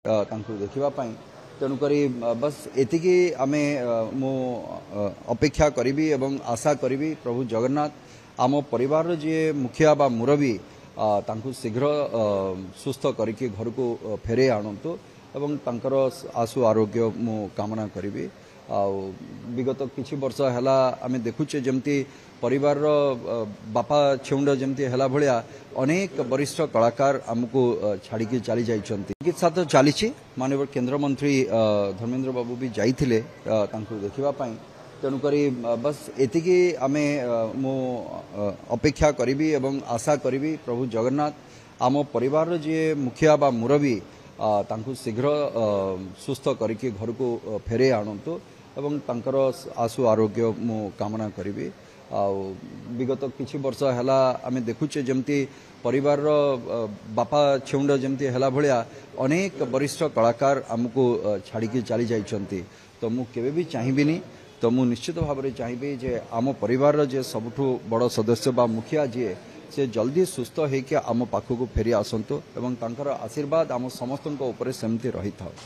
देखा तेणुक बस एतिकी आमे मु अपेक्षा करी एवं आशा करी प्रभु जगन्नाथ आम परिवार जी मुखिया बा मुरबी तांकु शीघ्र सुस्थ करके घर को फेरे आणतु एवं तांकर आशु आरोग्य मु कामना करी विगत किछि वर्ष हैला आमे देखुचे जमती परिवार बापा छेउंड जमती हैला भलिया अनेक वरिष्ठ कलाकार आमको छाड़ी चली जाइछंती। चिकित्सा तो चली माननीय केंद्र मंत्री धर्मेंद्र बाबू भी जाइथिले तांकु देखिबा पई तेणुक बस एतिकी आमे मु अपेक्षा करी एवं आशा करी प्रभु जगन्नाथ आम परिवार जी मुखिया बा मुरबी तांकु शीघ्र सुस्थ करके घर को फेरे आणतु एवं तांकर आशु आरोग्य मु कामना करी विगत किछि वर्ष हैला आमे देखुचे जमती परिवार बापा छेउंड जमती हैला भलिया अनेक वरिष्ठ कलाकार आमको छाड़ी चली जाइछंती। तो मु केबे भी चाहिबिनी तो मु निश्चित भाव में चाहिए जे आम परिवार जे सबुठु बड़ सदस्य बा मुखिया जी से जल्दी सुस्थ होकर आम पाखक फेरी आसतु एवं तांकर आशीर्वाद आम समस्त सेमती रही था।